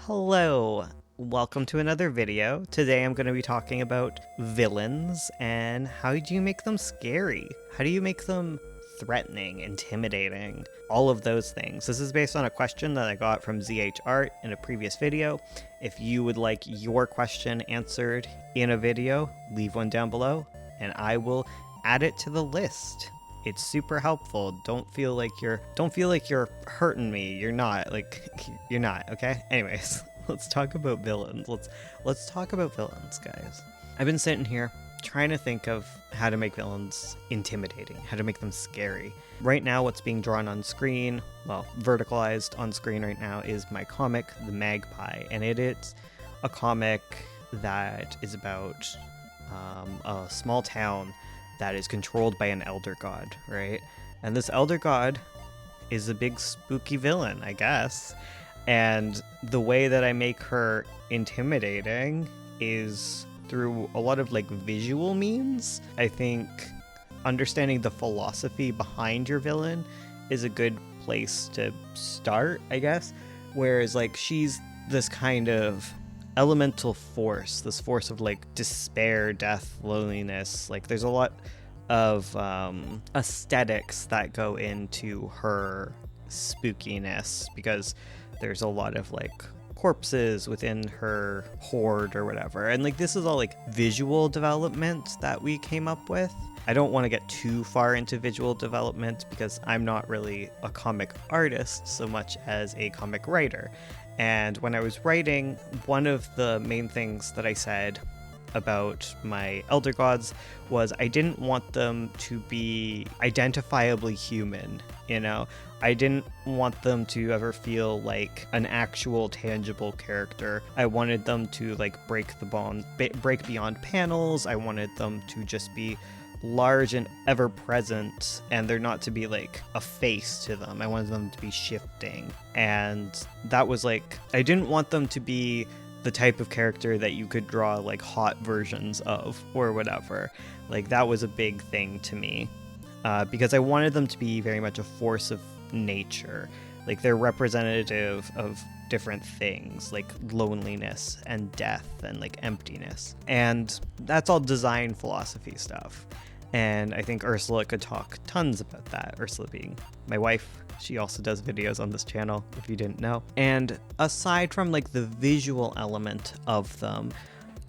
Hello, welcome to another video. Today I'm going to be talking about villains and how do you make them scary? How do you make them threatening, intimidating, all of those things. This is based on a question that I got from ZH Art in a previous video. If you would like your question answered in a video, leave one down below and I will add it to the list. It's super helpful. Don't feel like you're hurting me. You're not, okay? Anyways, let's talk about villains. Let's talk about villains, guys. I've been sitting here trying to think of how to make villains intimidating, how to make them scary. Right now, what's being drawn on screen, well, verticalized on screen right now, is my comic, The Magpie, and it is a comic that is about a small town that is controlled by an elder god, right? And this elder god is a big spooky villain, I guess. And the way that I make her intimidating is through a lot of visual means. I think understanding the philosophy behind your villain is a good place to start, I guess. Whereas she's this kind of elemental force, this force of despair, death, loneliness. There's a lot of aesthetics that go into her spookiness because there's a lot of corpses within her hoard or whatever, and this is all visual development that we came up with. I don't want to get too far into visual development because I'm not really a comic artist so much as a comic writer. And when I was writing, one of the main things that I said about my elder gods was I didn't want them to be identifiably human, I didn't want them to ever feel like an actual tangible character. I wanted them to break beyond panels. I wanted them to just be large and ever present, and there not to be a face to them. I wanted them to be shifting, and that was I didn't want them to be the type of character that you could draw hot versions of or whatever. That was a big thing to me, because I wanted them to be very much a force of nature. They're representative of different things like loneliness and death and emptiness, and that's all design philosophy stuff. And I think Ursula could talk tons about that. Ursula being my wife. She also does videos on this channel, if you didn't know. And aside from the visual element of them,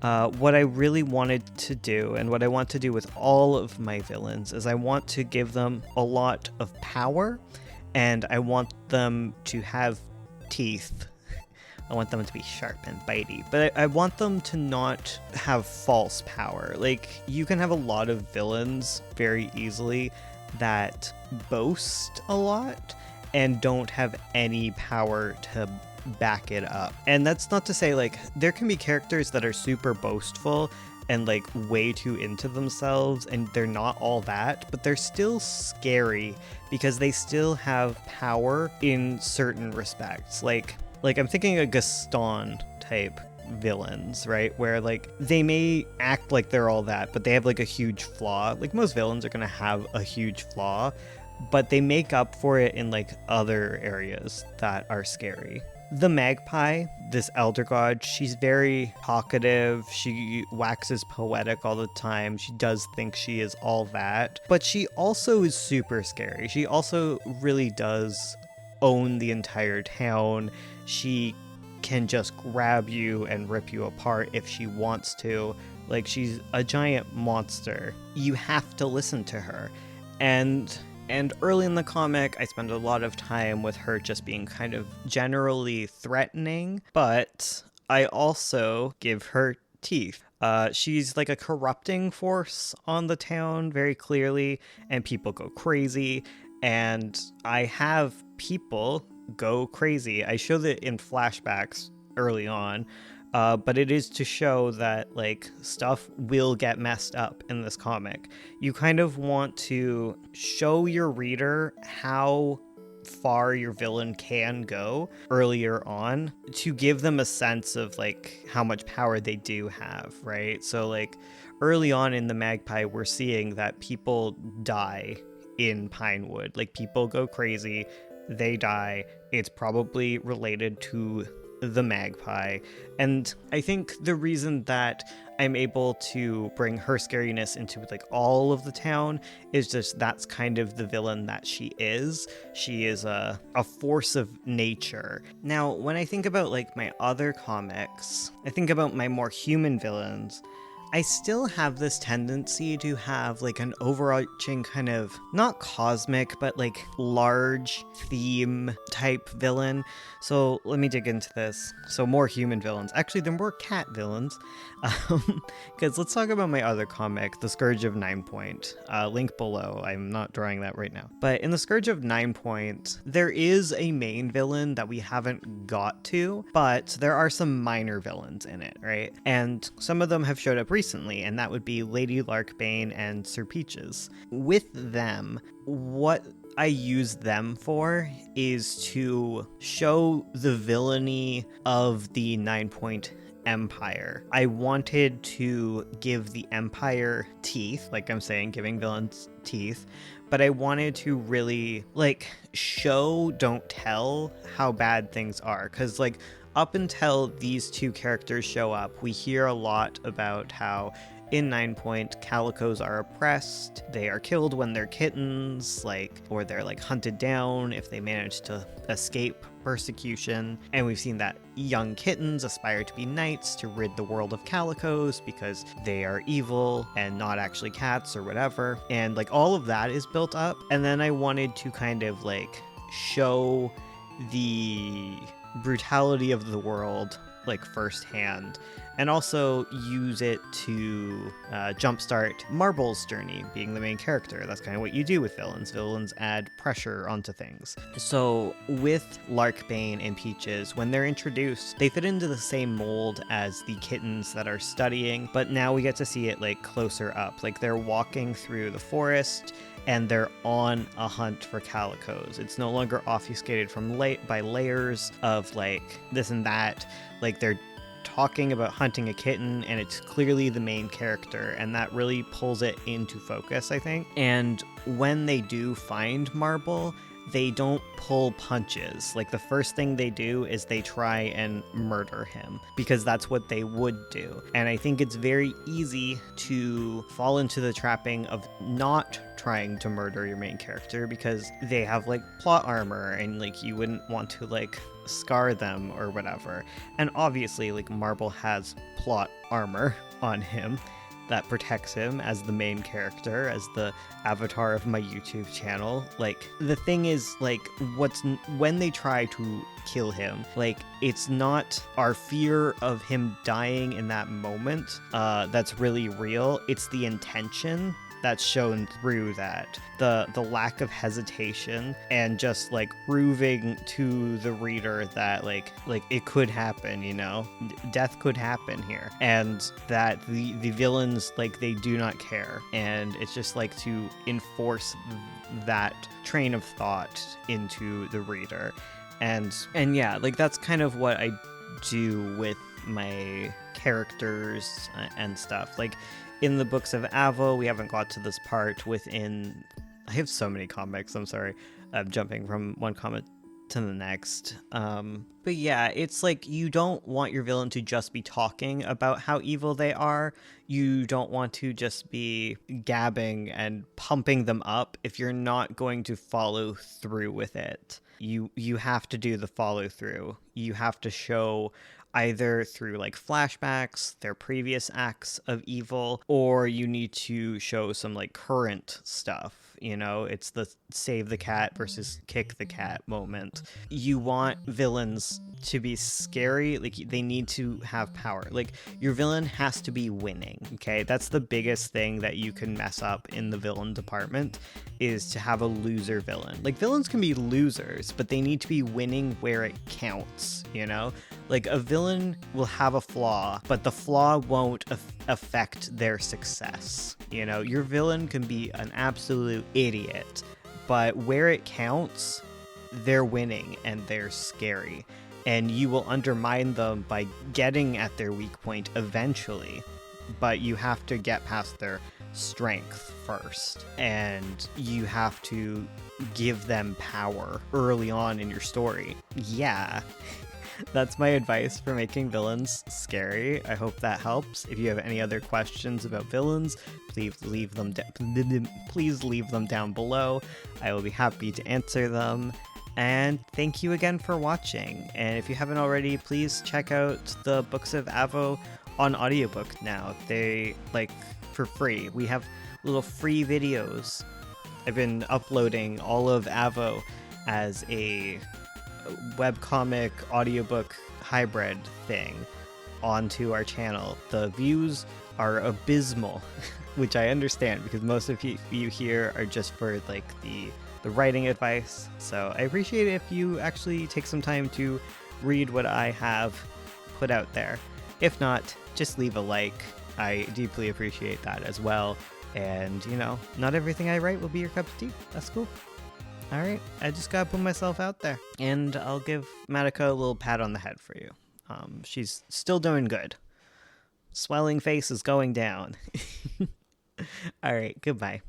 what I really wanted to do, and what I want to do with all of my villains, is I want to give them a lot of power, and I want them to have teeth. I want them to be sharp and bitey, but I want them to not have false power. You can have a lot of villains very easily that boast a lot and don't have any power to back it up. And that's not to say there can be characters that are super boastful and way too into themselves and they're not all that, but they're still scary because they still have power in certain respects. I'm thinking of Gaston type villains, right? Where they may act like they're all that, but they have a huge flaw. Most villains are gonna have a huge flaw, but they make up for it in other areas that are scary. The Magpie, this elder god, she's very talkative. She waxes poetic all the time. She does think she is all that, but she also is super scary. She also really does own the entire town. She can just grab you and rip you apart if she wants to. She's a giant monster. You have to listen to her. And early in the comic, I spend a lot of time with her just being kind of generally threatening, but I also give her teeth. She's a corrupting force on the town very clearly, and people go crazy, and I have people go crazy. I show that in flashbacks early on, but it is to show that stuff will get messed up in this comic. You kind of want to show your reader how far your villain can go earlier on to give them a sense of how much power they do have, right? So early on in the Magpie, we're seeing that people die in Pinewood. People go crazy, they die. It's probably related to the magpie. And I think the reason that I'm able to bring her scariness into like all of the town is just that's kind of the villain that she is. She is a force of nature. Now, when I think about like my other comics, I think about my more human villains. I still have this tendency to have like an overarching kind of not cosmic, but like large theme type villain. So let me dig into this. So more human villains. Actually, they're more cat villains. Because let's talk about my other comic, The Scourge of Nine Point. Link below. I'm not drawing that right now. But in The Scourge of Nine Point, there is a main villain that we haven't got to, but there are some minor villains in it, right? And some of them have showed up recently, and that would be Lady Larkbane and Sir Peaches. With them, what I use them for is to show the villainy of the 9-Point Empire. I wanted to give the Empire teeth, like I'm saying, giving villains teeth, but I wanted to really like show, don't tell how bad things are. Because like up until these two characters show up, we hear a lot about how in 9-Point, calicos are oppressed. They are killed when they're kittens, or they're hunted down if they manage to escape persecution. And we've seen that young kittens aspire to be knights to rid the world of calicos because they are evil and not actually cats or whatever. And all of that is built up. And then I wanted to kind of show the brutality of the world firsthand, and also use it to jumpstart Marble's journey, being the main character. That's kind of what you do with villains. Villains add pressure onto things. So with Larkbane and Peaches, when they're introduced, they fit into the same mold as the kittens that are studying, but now we get to see it closer up. They're walking through the forest and they're on a hunt for calicos. It's no longer obfuscated from by layers of this and that. They're talking about hunting a kitten, and it's clearly the main character, and that really pulls it into focus, I think. And when they do find Marble, they don't pull punches. The first thing they do is they try and murder him, because that's what they would do. And I think it's very easy to fall into the trapping of not trying to murder your main character because they have plot armor, and you wouldn't want to scar them or whatever. And obviously Marble has plot armor on him that protects him as the main character, as the avatar of my YouTube channel. The thing is, when they try to kill him, it's not our fear of him dying in that moment that's really real. It's the intention that's shown through that. The lack of hesitation, and just proving to the reader that it could happen, death could happen here, and that the villains they do not care. And it's just to enforce that train of thought into the reader. And yeah, that's kind of what I do with my characters and stuff. In the books of Avo, we haven't got to this part within... I have so many comics, I'm sorry. I'm jumping from one comic to the next. But yeah, it's you don't want your villain to just be talking about how evil they are. You don't want to just be gabbing and pumping them up if you're not going to follow through with it. You have to do the follow through. You have to show either through flashbacks, their previous acts of evil, or you need to show some current stuff. It's the save the cat versus kick the cat moment. You want villains to be scary. They need to have power. Your villain has to be winning. Okay, that's the biggest thing that you can mess up in the villain department, is to have a loser villain. Villains can be losers, but they need to be winning where it counts. A villain will have a flaw, but the flaw won't affect their success. Your villain can be an absolute idiot, but where it counts, they're winning and they're scary. And you will undermine them by getting at their weak point eventually, but you have to get past their strength first, and you have to give them power early on in your story. Yeah. That's my advice for making villains scary. I hope that helps. If you have any other questions about villains, please leave them down below. I will be happy to answer them. And thank you again for watching. And if you haven't already, please check out the Books of Avo on audiobook now. They for free. We have little free videos. I've been uploading all of Avo as a webcomic audiobook hybrid thing onto our channel. The views are abysmal, which I understand because most of you here are just for the writing advice. So I appreciate it if you actually take some time to read what I have put out there. If not, just leave a like. I deeply appreciate that as well. And, not everything I write will be your cup of tea. That's cool. All right, I just gotta put myself out there. And I'll give Madoka a little pat on the head for you. She's still doing good. Swelling face is going down. All right, goodbye.